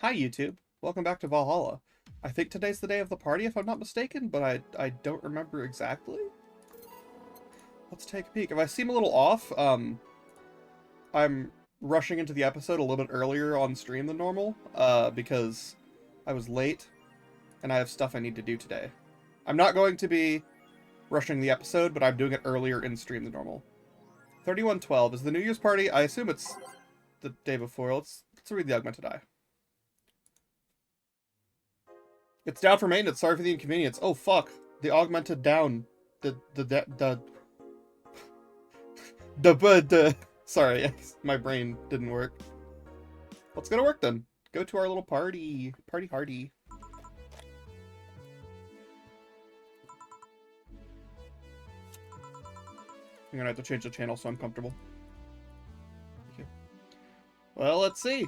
Hi YouTube, welcome back to Valhalla. I think today's the day of the party if I'm not mistaken, but I don't remember exactly. Let's take a peek. If I seem a little off, I'm rushing into the episode a little bit earlier on stream than normal, because I was late and I have stuff I need to do today. I'm not going to be rushing the episode, but I'm doing it earlier in stream than normal. 3112 is the New Year's party. I assume it's the day before. Let's read the augmented eye. It's down for maintenance. Sorry for the inconvenience. Oh fuck. The augmented down. The sorry, my brain didn't work. Let's go to work then. Go to our little party. Party hardy. I'm gonna have to change the channel so I'm comfortable. Okay. Well, let's see.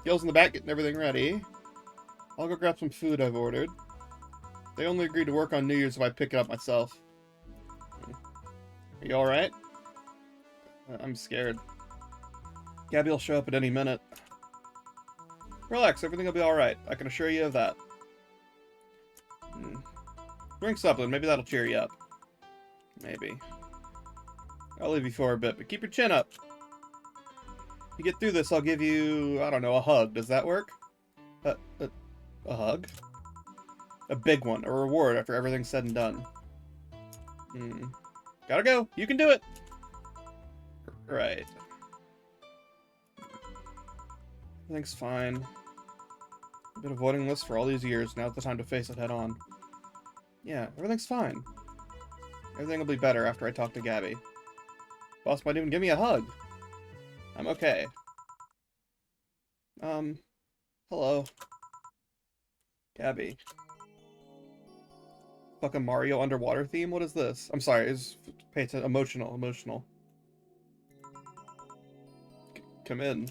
Gil's in the back getting everything ready. I'll go grab some food I've ordered. They only agreed to work on New Year's if I pick it up myself. Are you alright? I'm scared. Gabby will show up at any minute. Relax, everything will be alright. I can assure you of that. Drink something, maybe that'll cheer you up. Maybe. I'll leave you for a bit, but keep your chin up. If you get through this, I'll give you, I don't know, a hug. Does that work? A hug? A big one. A reward after everything's said and done. Gotta go. You can do it. Right. Everything's fine. I've been avoiding this for all these years. Now's the time to face it head on. Yeah, everything's fine. Everything will be better after I talk to Gabby. Boss might even give me a hug. I'm okay. Hello. Gabby. Fucking Mario underwater theme? What is this? I'm sorry, it's emotional. Come in.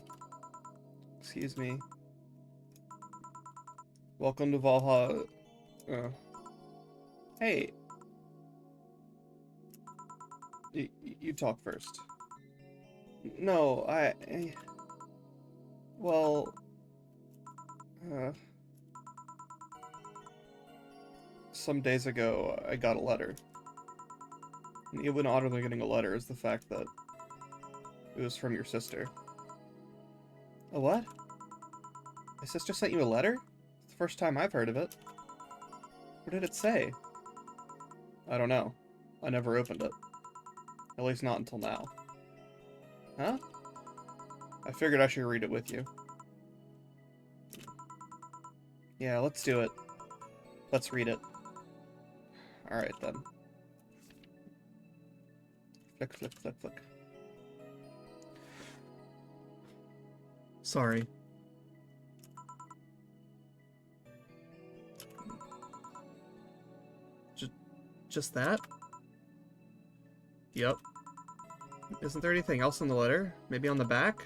Excuse me. Welcome to Valhalla. Hey. You talk first. No, well, some days ago, I got a letter. And even odder than getting a letter is the fact that it was from your sister. A what? My sister sent you a letter? It's the first time I've heard of it. What did it say? I don't know. I never opened it. At least not until now. Huh? I figured I should read it with you. Yeah, let's do it. Let's read it. Alright then. Flick. Sorry. Just that? Yep. Isn't there anything else in the letter? Maybe on the back?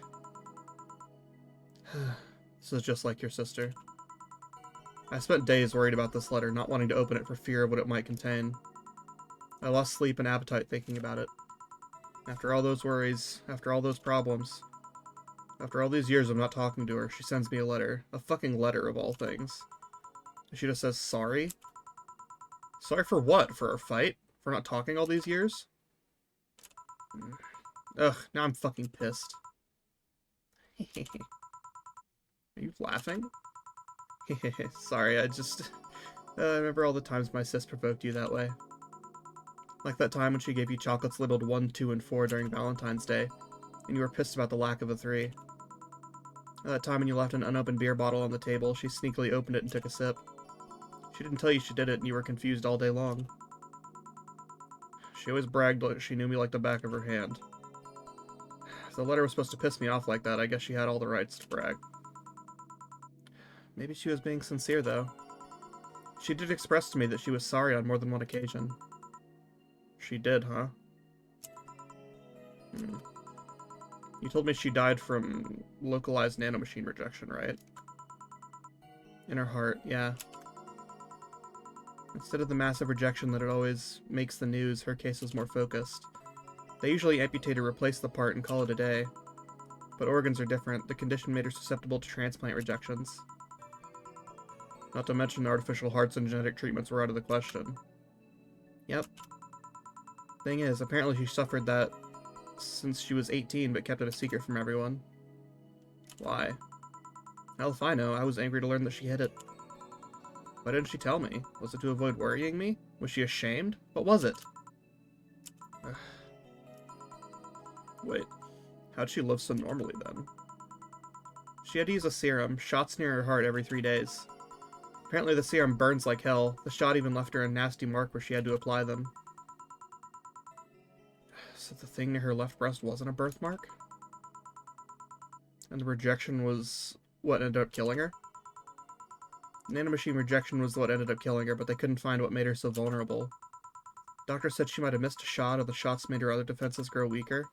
This is just like your sister. I spent days worried about this letter, not wanting to open it for fear of what it might contain. I lost sleep and appetite thinking about it. After all those worries, after all those problems, after all these years of not talking to her, she sends me a letter. A fucking letter of all things. She just says sorry? Sorry for what? For our fight? For not talking all these years? Ugh, now I'm fucking pissed. Are you laughing? Sorry, I remember all the times my sis provoked you that way. Like that time when she gave you chocolates labeled 1, 2, and 4 during Valentine's Day, and you were pissed about the lack of a 3. That time when you left an unopened beer bottle on the table, she sneakily opened it and took a sip. She didn't tell you she did it, and you were confused all day long. She always bragged like she knew me like the back of her hand. If the letter was supposed to piss me off like that, I guess she had all the rights to brag. Maybe she was being sincere, though. She did express to me that she was sorry on more than one occasion. She did, huh? You told me she died from localized nanomachine rejection, right? In her heart, yeah. Instead of the massive rejection that it always makes the news, her case was more focused. They usually amputate or replace the part and call it a day. But organs are different. The condition made her susceptible to transplant rejections. Not to mention artificial hearts and genetic treatments were out of the question. Yep. Thing is, apparently she suffered that since she was 18, but kept it a secret from everyone. Why? Hell if I know, I was angry to learn that she hid it. Why didn't she tell me? Was it to avoid worrying me? Was she ashamed? What was it? Ugh. Wait, how'd she live so normally then? She had to use a serum, shots near her heart every 3 days. Apparently the serum burns like hell. The shot even left her a nasty mark where she had to apply them. So the thing near her left breast wasn't a birthmark? And the rejection was what ended up killing her? Nanomachine rejection was what ended up killing her, but they couldn't find what made her so vulnerable. Doctor said she might have missed a shot, or the shots made her other defenses grow weaker.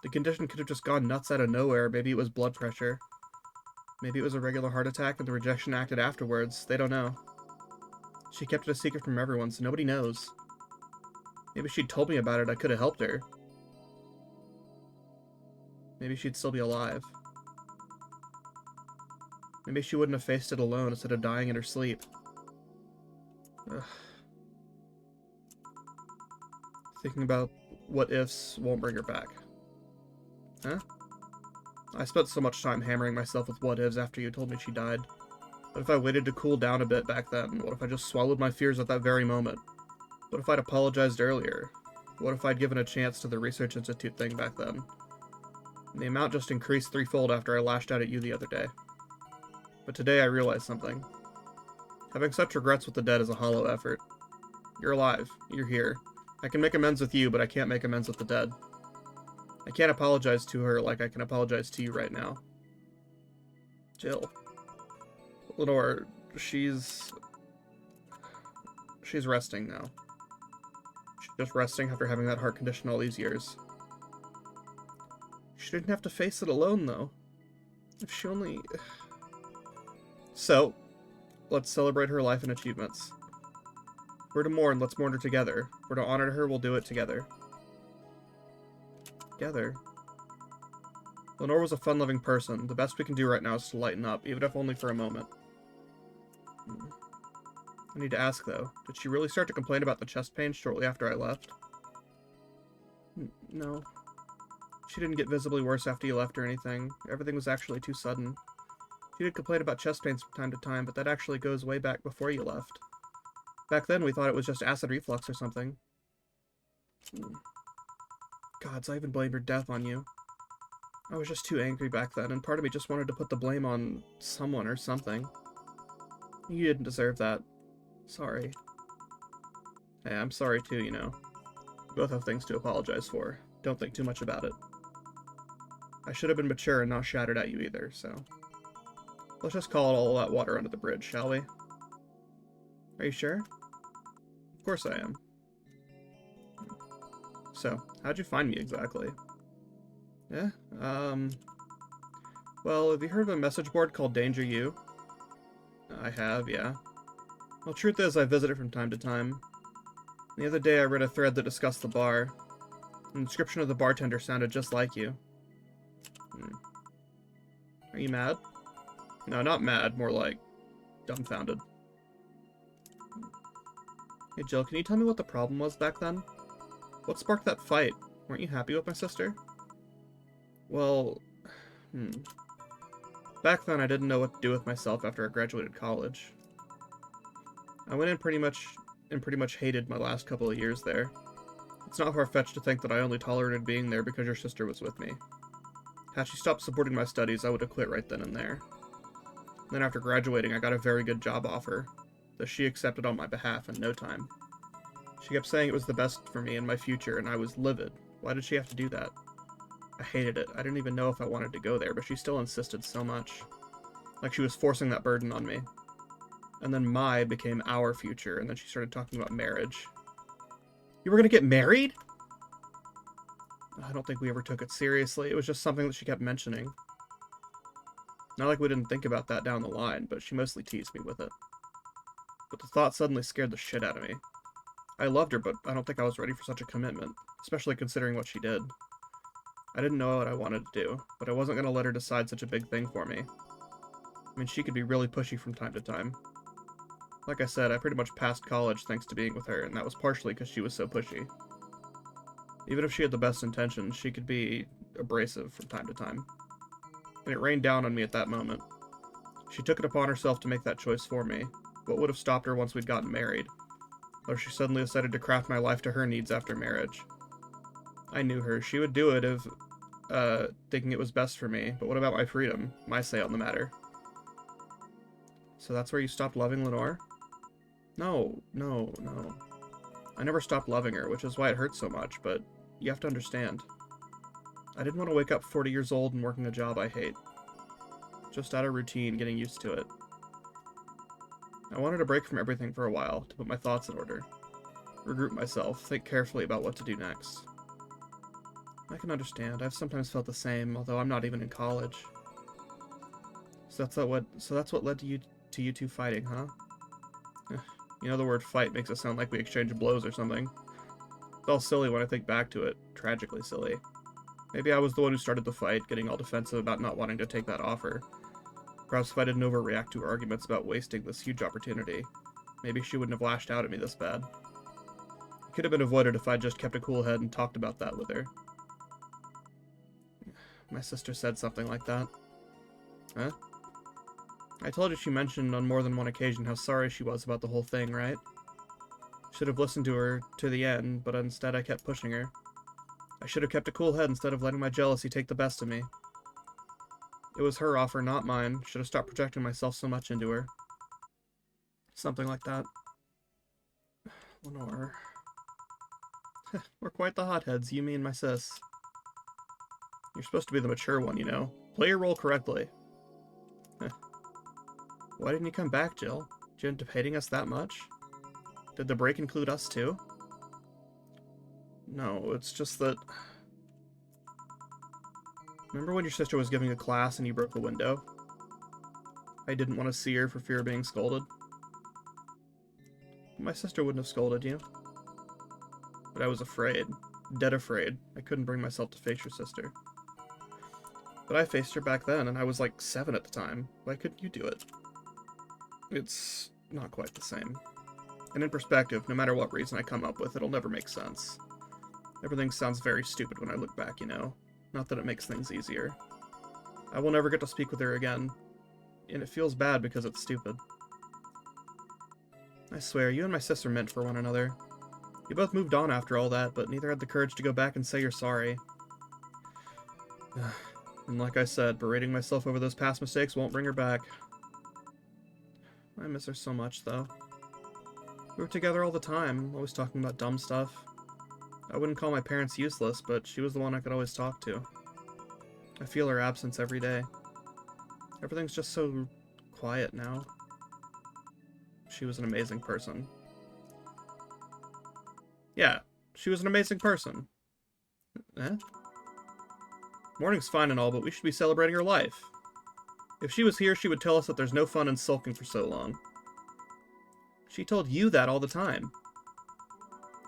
The condition could have just gone nuts out of nowhere. Maybe it was blood pressure. Maybe it was a regular heart attack and the rejection acted afterwards. They don't know. She kept it a secret from everyone, so nobody knows. Maybe if she'd told me about it, I could have helped her. Maybe she'd still be alive. Maybe she wouldn't have faced it alone instead of dying in her sleep. Ugh. Thinking about what ifs won't bring her back. Huh? I spent so much time hammering myself with what ifs after you told me she died. What if I waited to cool down a bit back then? What if I just swallowed my fears at that very moment? What if I'd apologized earlier? What if I'd given a chance to the Research Institute thing back then? And the amount just increased threefold after I lashed out at you the other day. But today I realized something. Having such regrets with the dead is a hollow effort. You're alive. You're here. I can make amends with you, but I can't make amends with the dead. I can't apologize to her like I can apologize to you right now. Jill. Lenore, she's resting now. She's just resting after having that heart condition all these years. She didn't have to face it alone, though. If she only... So, let's celebrate her life and achievements. We're to mourn, let's mourn her together. We're to honor her, we'll do it together. Together? Lenore was a fun-loving person. The best we can do right now is to lighten up, even if only for a moment. I need to ask, though. Did she really start to complain about the chest pain shortly after I left? No. She didn't get visibly worse after you left or anything. Everything was actually too sudden. She did complain about chest pains from time to time, but that actually goes way back before you left. Back then, we thought it was just acid reflux or something. Gods, I even blamed her death on you. I was just too angry back then, and part of me just wanted to put the blame on someone or something. You didn't deserve that. Sorry. Hey, I'm sorry too, you know. We both have things to apologize for. Don't think too much about it. I should have been mature and not shouted at you either, so... Let's just call it all that water under the bridge, shall we? Are you sure? Of course I am. So, how'd you find me exactly? Yeah, well, have you heard of a message board called Danger U? I have, yeah. Well, truth is, I visit it from time to time. The other day I read a thread that discussed the bar. The description of the bartender sounded just like you. Are you mad? No, not mad, more like dumbfounded. Hey Jill, can you tell me what the problem was back then? What sparked that fight? Weren't you happy with my sister? Well, Back then I didn't know what to do with myself after I graduated college. I went in pretty much hated my last couple of years there. It's not far-fetched to think that I only tolerated being there because your sister was with me. Had she stopped supporting my studies, I would have quit right then and there. Then after graduating, I got a very good job offer that she accepted on my behalf in no time. She kept saying it was the best for me and my future, and I was livid. Why did she have to do that? I hated it. I didn't even know if I wanted to go there, but she still insisted so much. Like she was forcing that burden on me. And then my became our future, and then she started talking about marriage. You were gonna get married? I don't think we ever took it seriously. It was just something that she kept mentioning. Not like we didn't think about that down the line, but she mostly teased me with it. But the thought suddenly scared the shit out of me. I loved her, but I don't think I was ready for such a commitment, especially considering what she did. I didn't know what I wanted to do, but I wasn't going to let her decide such a big thing for me. I mean, she could be really pushy from time to time. Like I said, I pretty much passed college thanks to being with her, and that was partially because she was so pushy. Even if she had the best intentions, she could be abrasive from time to time. And it rained down on me at that moment. She took it upon herself to make that choice for me. What would have stopped her once we'd gotten married? Or she suddenly decided to craft my life to her needs after marriage. I knew her. She would do it if, thinking it was best for me. But what about my freedom? My say on the matter? So that's where you stopped loving Lenore? No. I never stopped loving her, which is why it hurts so much, but you have to understand. I didn't want to wake up 40 years old and working a job I hate. Just out of routine, getting used to it. I wanted a break from everything for a while, to put my thoughts in order. Regroup myself, think carefully about what to do next. I can understand. I've sometimes felt the same, although I'm not even in college. So that's what led to you two fighting, huh? You know, the word fight makes it sound like we exchanged blows or something. It's all silly when I think back to it. Tragically silly. Maybe I was the one who started the fight, getting all defensive about not wanting to take that offer. Perhaps if I didn't overreact to her arguments about wasting this huge opportunity, maybe she wouldn't have lashed out at me this bad. It could have been avoided if I'd just kept a cool head and talked about that with her. My sister said something like that. Huh? I told you she mentioned on more than one occasion how sorry she was about the whole thing, right? Should have listened to her to the end, but instead I kept pushing her. I should have kept a cool head instead of letting my jealousy take the best of me. It was her offer, not mine. Should have stopped projecting myself so much into her. Something like that. Lenore. We're quite the hotheads, you, me, and my sis. You're supposed to be the mature one, you know. Play your role correctly. Why didn't you come back, Jill? Did you end up hating us that much? Did the break include us too? No, it's just that... Remember when your sister was giving a class and you broke the window? I didn't want to see her for fear of being scolded. My sister wouldn't have scolded you. But I was afraid. Dead afraid. I couldn't bring myself to face your sister. But I faced her back then, and I was like 7 at the time. Why couldn't you do it? It's not quite the same. And in perspective, no matter what reason I come up with, it'll never make sense. Everything sounds very stupid when I look back, you know. Not that it makes things easier. I will never get to speak with her again. And it feels bad because it's stupid. I swear, you and my sister meant for one another. You both moved on after all that, but neither had the courage to go back and say you're sorry. And like I said, berating myself over those past mistakes won't bring her back. I miss her so much, though. We were together all the time, always talking about dumb stuff. I wouldn't call my parents useless, but she was the one I could always talk to. I feel her absence every day. Everything's just so quiet now. She was an amazing person. Yeah, she was an amazing person. Eh? Morning's fine and all, but we should be celebrating her life. If she was here, she would tell us that there's no fun in sulking for so long. She told you that all the time.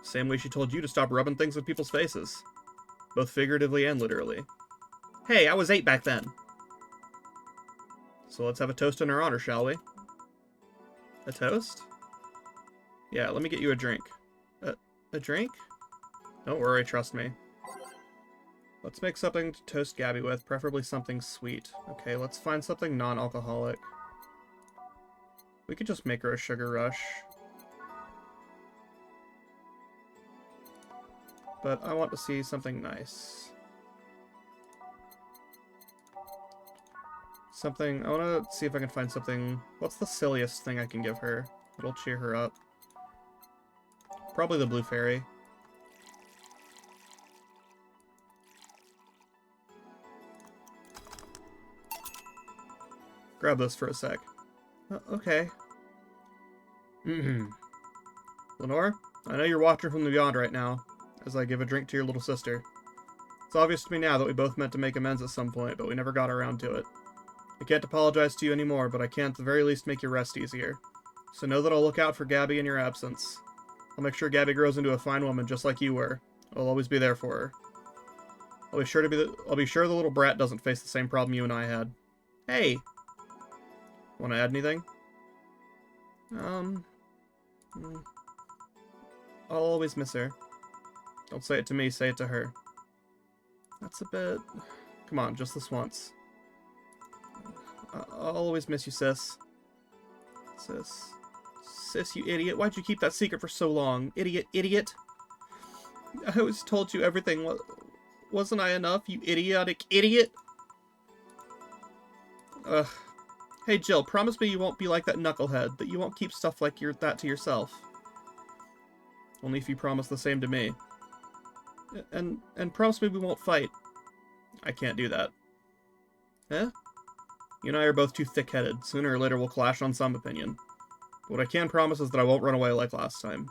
Same way she told you to stop rubbing things in people's faces. Both figuratively and literally. Hey, I was 8 back then. So let's have a toast in her honor, shall we? A toast? Yeah, let me get you a drink. A drink? Don't worry, trust me. Let's make something to toast Gabby with, preferably something sweet. Okay, let's find something non-alcoholic. We could just make her a sugar rush. But I want to see something nice. Something... I want to see if I can find something... What's the silliest thing I can give her? It'll cheer her up. Probably the Blue Fairy. Grab this for a sec. Okay. Lenore, I know you're watching from the beyond right now, as I give a drink to your little sister. It's obvious to me now that we both meant to make amends at some point, but we never got around to it. I can't apologize to you anymore, but I can at the very least make your rest easier. So know that I'll look out for Gabby in your absence. I'll make sure Gabby grows into a fine woman just like you were. I'll always be there for her. I'll be sure the little brat doesn't face the same problem you and I had. Hey! Want to add anything? Mm, I'll always miss her. Don't say it to me, say it to her. That's a bit... Come on, just this once. I'll always miss you, sis. Sis. Sis, you idiot. Why'd you keep that secret for so long? Idiot, idiot. I always told you everything. Wasn't I enough, you idiotic idiot? Ugh. Hey, Jill, promise me you won't be like that knucklehead, that you won't keep stuff like that to yourself. Only if you promise the same to me. And promise me we won't fight. I can't do that. Eh? You and I are both too thick-headed. Sooner or later we'll clash on some opinion. But what I can promise is that I won't run away like last time.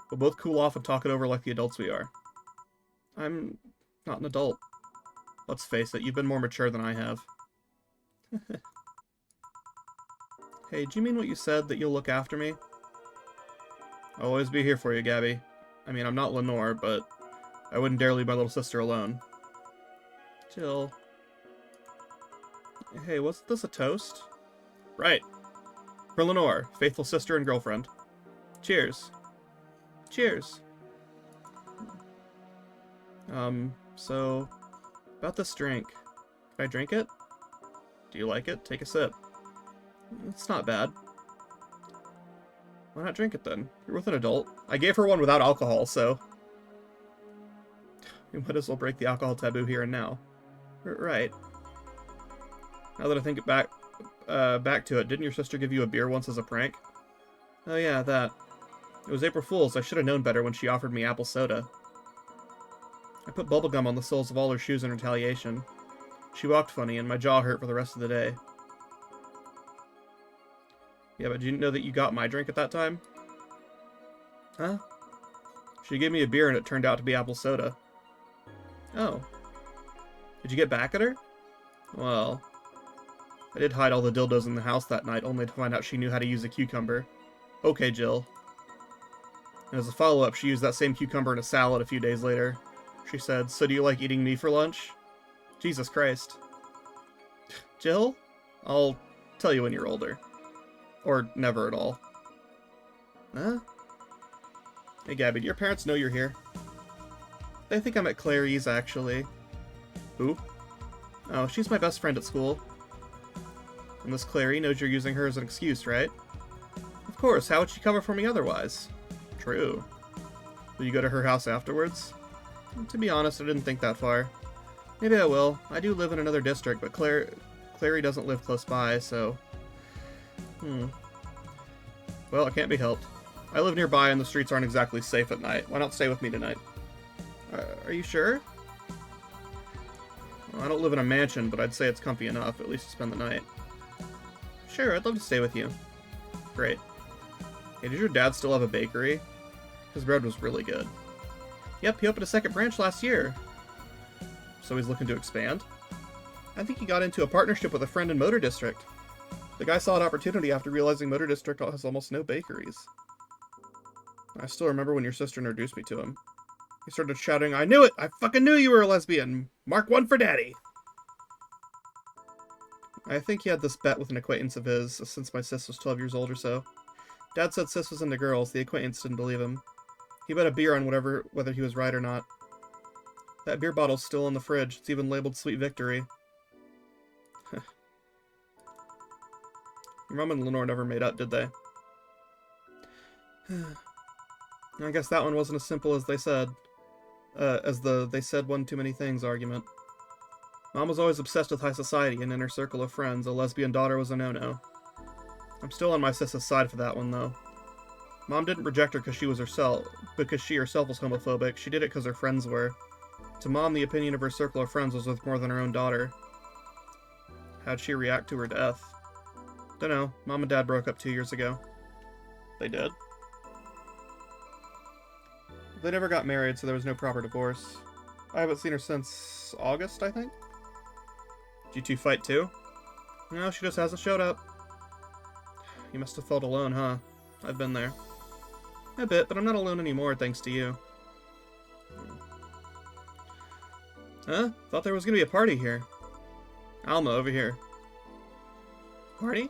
We'll both cool off and talk it over like the adults we are. I'm not an adult. Let's face it, you've been more mature than I have. Hey, do you mean what you said, that you'll look after me? I'll always be here for you, Gabby. I mean, I'm not Lenore, but I wouldn't dare leave my little sister alone. Jill. Hey, wasn't this a toast? Right. For Lenore, faithful sister and girlfriend. Cheers. Cheers. So, about this drink. Can I drink it? Do you like it? Take a sip. It's not bad. Why not drink it then? You're with an adult. I gave her one without alcohol, so... We might as well break the alcohol taboo here and now. Right. Now that I think back to it, didn't your sister give you a beer once as a prank? Oh yeah, that. It was April Fool's. I should have known better when she offered me apple soda. I put bubblegum on the soles of all her shoes in retaliation. She walked funny, and my jaw hurt for the rest of the day. Yeah, but did you know that you got my drink at that time? Huh? She gave me a beer and it turned out to be apple soda. Oh. Did you get back at her? Well, I did hide all the dildos in the house that night, only to find out she knew how to use a cucumber. Okay, Jill. And as a follow-up, she used that same cucumber in a salad a few days later. She said, "So do you like eating me for lunch?" Jesus Christ. Jill? I'll tell you when you're older. Or never at all. Huh? Hey, Gabby, do your parents know you're here? They think I'm at Clary's, actually. Who? Oh, she's my best friend at school. And this Clary knows you're using her as an excuse, right? Of course, how would she cover for me otherwise? True. Will you go to her house afterwards? To be honest, I didn't think that far. Maybe I will. I do live in another district, but Clary doesn't live close by, so... Well, it can't be helped. I live nearby and the streets aren't exactly safe at night. Why not stay with me tonight? Are you sure? Well, I don't live in a mansion, but I'd say it's comfy enough, at least to spend the night. Sure, I'd love to stay with you. Great. Hey, did your dad still have a bakery? His bread was really good. Yep, he opened a second branch last year. So he's looking to expand? I think he got into a partnership with a friend in Motor District. The guy saw an opportunity after realizing Motor District has almost no bakeries. I still remember when your sister introduced me to him. He started shouting, "I knew it! I fucking knew you were a lesbian! Mark one for daddy!" I think he had this bet with an acquaintance of his, since my sis was 12 years old or so. Dad said sis was into girls, the acquaintance didn't believe him. He bet a beer on whether he was right or not. That beer bottle's still in the fridge, it's even labeled Sweet Victory. Your mom and Lenore never made up, did they? I guess that one wasn't as simple as they said. As the "they said one too many things" argument. Mom was always obsessed with high society, and in her circle of friends, a lesbian daughter was a no-no. I'm still on my sis's side for that one, though. Mom didn't reject her because she herself was homophobic. She did it because her friends were. To Mom, the opinion of her circle of friends was worth more than her own daughter. How'd she react to her death? Dunno. Mom and Dad broke up 2 years ago. They did? They never got married, so there was no proper divorce. I haven't seen her since August, I think? Did you two fight too? No, she just hasn't showed up. You must have felt alone, huh? I've been there. A bit, but I'm not alone anymore, thanks to you. Huh? Thought there was gonna be a party here. Alma, over here. Party?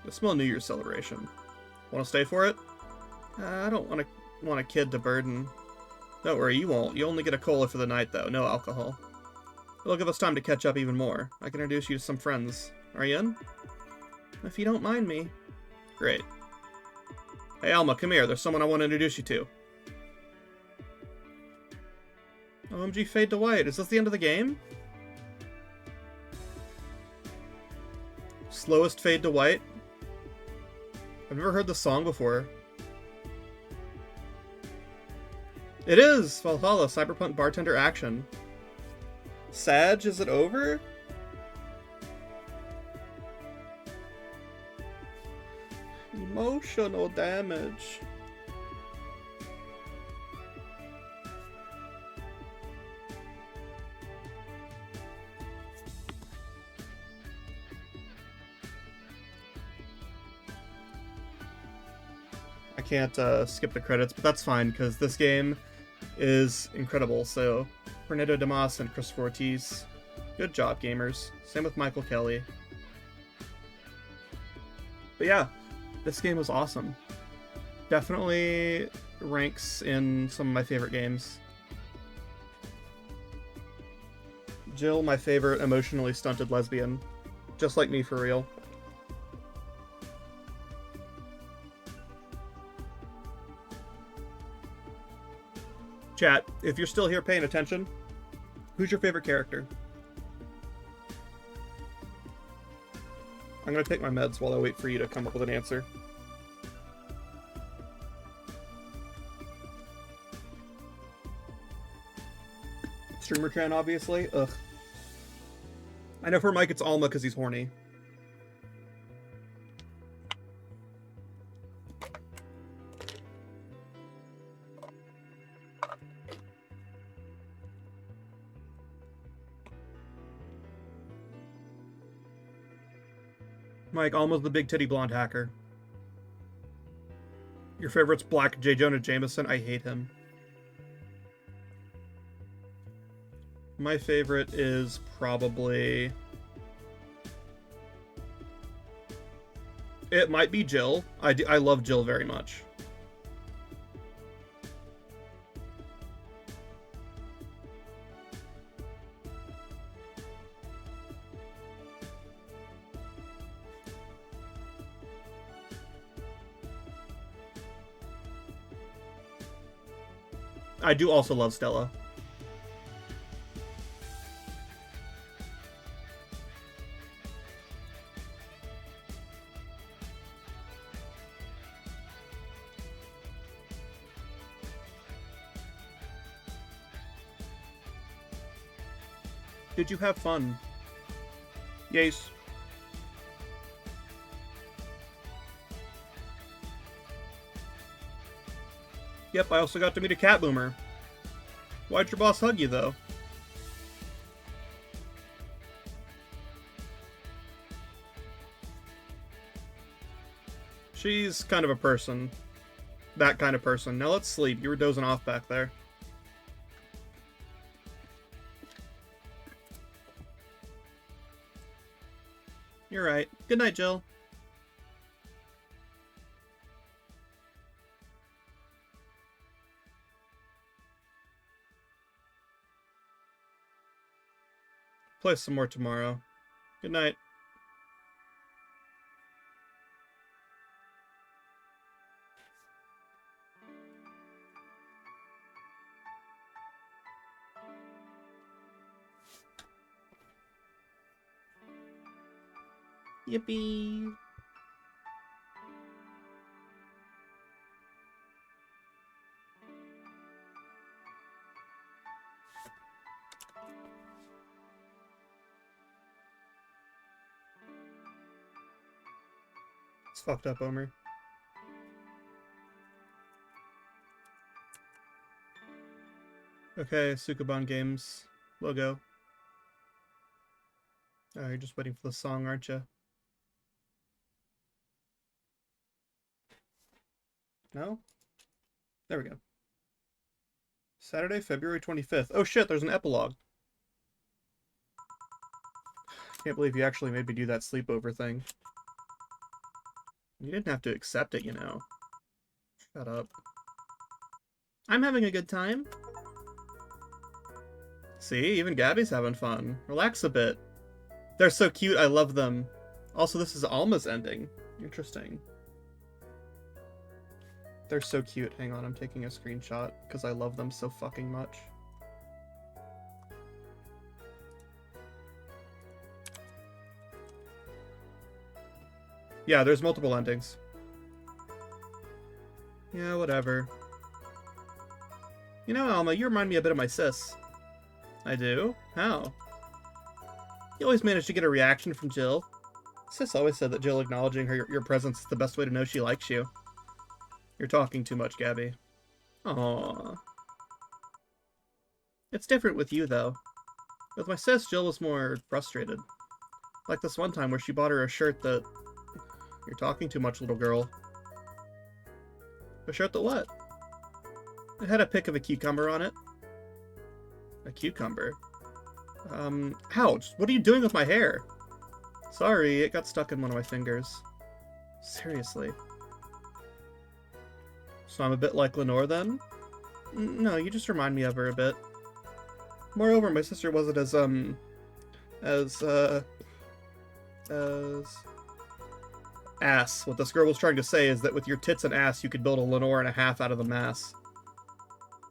A small New Year's celebration. Want to stay for it? I don't want a kid to burden. Don't worry, you won't. You only get a cola for the night, though. No alcohol. It'll give us time to catch up even more. I can introduce you to some friends. Are you in? If you don't mind me. Great. Hey, Alma, come here. There's someone I want to introduce you to. OMG Fade to White. Is this the end of the game? Slowest Fade to White? I've never heard the song before. It is! Valhalla, Cyberpunk Bartender Action. Sag, is it over? Emotional damage. I can't skip the credits, but that's fine, because this game is incredible. So, Fernando Damas and Christopher Ortiz, good job, gamers. Same with Michael Kelly. But yeah, this game was awesome. Definitely ranks in some of my favorite games. Jill, my favorite emotionally stunted lesbian. Just like me, for real. Chat, if you're still here paying attention, who's your favorite character? I'm gonna take my meds while I wait for you to come up with an answer. Streamer Tran, obviously. Ugh. I know for Mike it's Alma because he's horny. Mike, Alma's the big titty blonde hacker. Your favorite's Black J. Jonah Jameson? I hate him. My favorite is probably... It might be Jill. I love Jill very much. I do also love Stella. Did you have fun? Yes. Yep, I also got to meet a cat boomer. Why'd your boss hug you, though? She's kind of a person. That kind of person. Now let's sleep. You were dozing off back there. You're right. Good night, Jill. Play some more tomorrow. Good night. Yippee! It's fucked up, Omer. Okay, Sukuban Games logo. Oh, you're just waiting for the song, aren't you? No? There we go. Saturday, February 25th. Oh shit, there's an epilogue. Can't believe you actually made me do that sleepover thing. You didn't have to accept it, you know. Shut up. I'm having a good time. See, even Gabby's having fun. Relax a bit. They're so cute, I love them. Also, this is Alma's ending. Interesting. They're so cute. Hang on, I'm taking a screenshot because I love them so fucking much. Yeah, there's multiple endings. Yeah, whatever. You know, Alma, you remind me a bit of my sis. I do? How? You always manage to get a reaction from Jill. Sis always said that Jill acknowledging your presence is the best way to know she likes you. You're talking too much, Gabby. Aww. It's different with you, though. With my sis, Jill was more frustrated. Like this one time where she bought her a shirt that... You're talking too much, little girl. A shirt that what? It had a pic of a cucumber on it. A cucumber? Ouch! What are you doing with my hair? Sorry, it got stuck in one of my fingers. Seriously. So I'm a bit like Lenore, then? No, you just remind me of her a bit. Moreover, my sister wasn't as ass. What this girl was trying to say is that with your tits and ass, you could build a Lenore and a half out of the mass.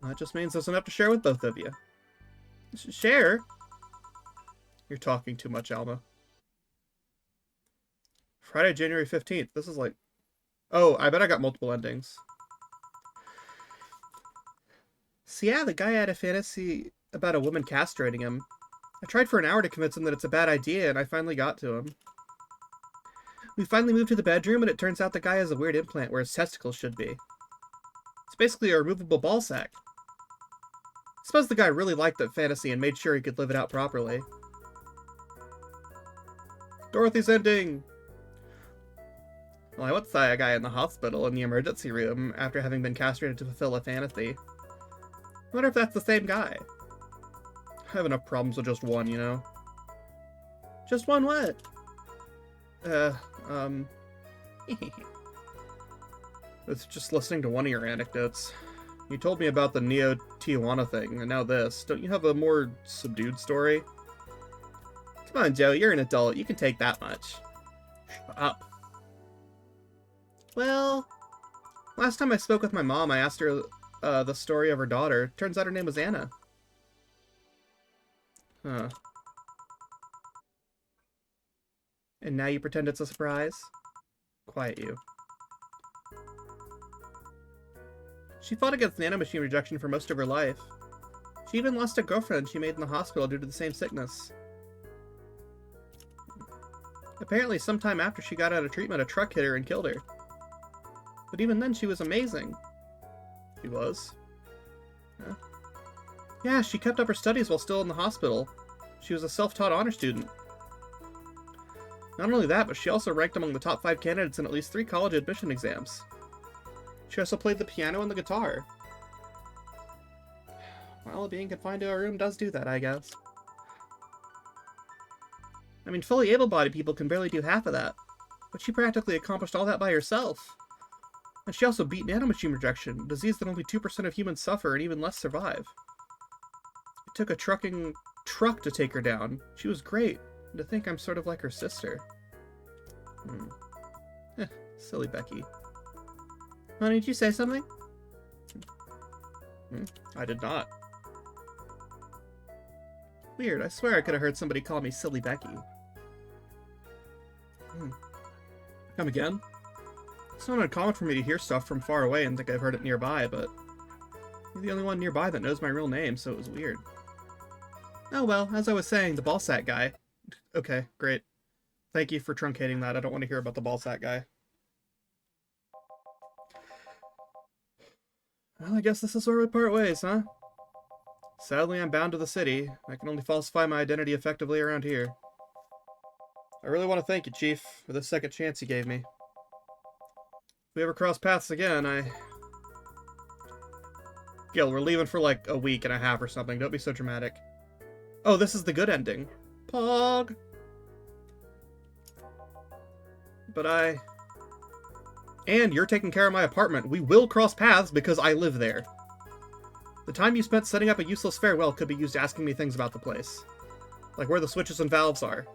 That just means there's enough to share with both of you. Share? You're talking too much, Alma. Friday, January 15th. This is like... Oh, I bet I got multiple endings. So yeah, the guy had a fantasy about a woman castrating him. I tried for an hour to convince him that it's a bad idea, and I finally got to him. We finally moved to the bedroom, and it turns out the guy has a weird implant where his testicles should be. It's basically a removable ball sack. I suppose the guy really liked that fantasy and made sure he could live it out properly. Dorothy's ending! Well, I would say a guy in the hospital in the emergency room after having been castrated to fulfill a fantasy. I wonder if that's the same guy. I have enough problems with just one, you know? Just one what? It's just listening to one of your anecdotes. You told me about the Neo Tijuana thing, and now this. Don't you have a more subdued story? Come on, Joe, you're an adult. You can take that much. Shut up. Well, last time I spoke with my mom, I asked her the story of her daughter. Turns out her name was Anna. Huh. And now you pretend it's a surprise? Quiet you. She fought against nanomachine rejection for most of her life. She even lost a girlfriend she made in the hospital due to the same sickness. Apparently, sometime after she got out of treatment, a truck hit her and killed her. But even then, she was amazing. She was? Huh? Yeah, she kept up her studies while still in the hospital. She was a self-taught honor student. Not only that, but she also ranked among the top 5 candidates in at least 3 college admission exams. She also played the piano and the guitar. Well, being confined to a room does do that, I guess. I mean, fully able-bodied people can barely do half of that. But she practically accomplished all that by herself. And she also beat nanomachine rejection, a disease that only 2% of humans suffer and even less survive. It took a truck to take her down. She was great. And to think I'm sort of like her sister. Silly Becky. Honey, did you say something? I did not. Weird, I swear I could have heard somebody call me Silly Becky. Come again? It's not uncommon for me to hear stuff from far away and think I've heard it nearby, but you're the only one nearby that knows my real name, so it was weird. Oh well, as I was saying, the ballsack guy. Okay, great. Thank you for truncating that. I don't want to hear about the ballsack guy. Well, I guess this is where we part ways, huh? Sadly, I'm bound to the city. I can only falsify my identity effectively around here. I really want to thank you, Chief, for this second chance you gave me. If we ever cross paths again, Gil, we're leaving for like a week and a half or something. Don't be so dramatic. Oh, this is the good ending. Pog. But And you're taking care of my apartment. We will cross paths because I live there. The time you spent setting up a useless farewell could be used asking me things about the place. Like where the switches and valves are.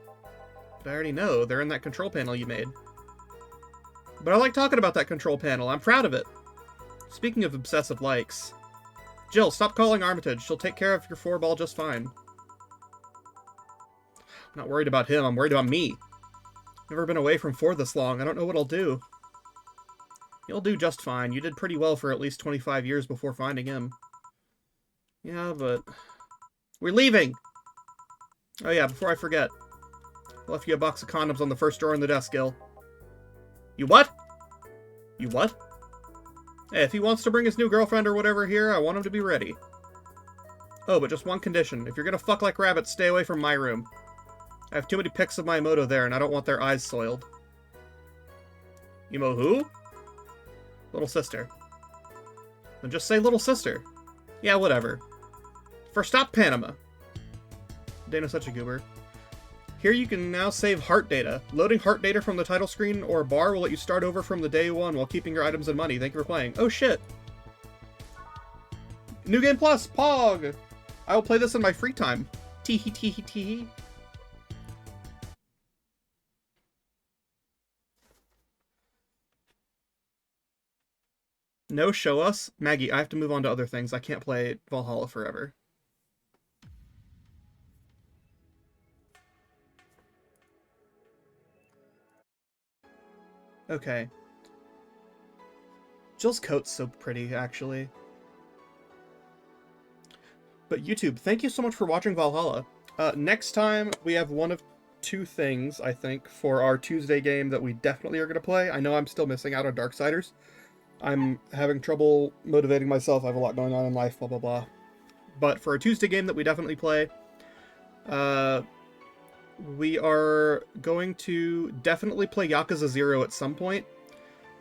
But I already know. They're in that control panel you made. But I like talking about that control panel. I'm proud of it. Speaking of obsessive likes. Jill, stop calling Armitage. She'll take care of your 4-ball just fine. I'm not worried about him. I'm worried about me. Never been away from 4 this long. I don't know what I'll do. You'll do just fine. You did pretty well for at least 25 years before finding him. Yeah, but... We're leaving! Oh yeah, before I forget. I left you a box of condoms on the first drawer in the desk, Gil. You what? You what? Hey, if he wants to bring his new girlfriend or whatever here, I want him to be ready. Oh, but just one condition. If you're gonna fuck like rabbits, stay away from my room. I have too many pics of my Moto there, and I don't want their eyes soiled. Emo who? Little sister. Then just say little sister. Yeah, whatever. First stop, Panama. Dana's such a goober. Here you can now save heart data. Loading heart data from the title screen or bar will let you start over from the day one while keeping your items and money. Thank you for playing. Oh shit! New Game Plus! Pog! I will play this in my free time. Teehee teehee teehee. No, show us. Maggie, I have to move on to other things. I can't play Valhalla forever. Okay. Jill's coat's so pretty, actually. But YouTube, thank you so much for watching Valhalla. Next time, we have one of 2 things, I think, for our Tuesday game that we definitely are going to play. I know I'm still missing out on Darksiders. I'm having trouble motivating myself. I have a lot going on in life, blah, blah, blah. But for a Tuesday game that we definitely play, we are going to definitely play Yakuza 0 at some point.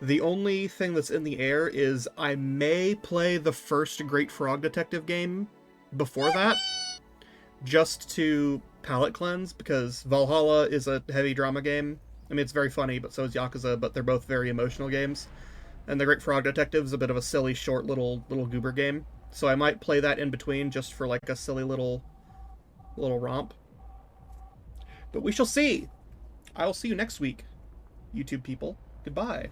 The only thing that's in the air is I may play the first Great Frog Detective game before that, just to palate cleanse, because Valhalla is a heavy drama game. I mean, it's very funny, but so is Yakuza, but they're both very emotional games. And the Great Frog Detective is a bit of a silly, short little goober game. So I might play that in between just for like a silly little romp. But we shall see. I will see you next week, YouTube people. Goodbye.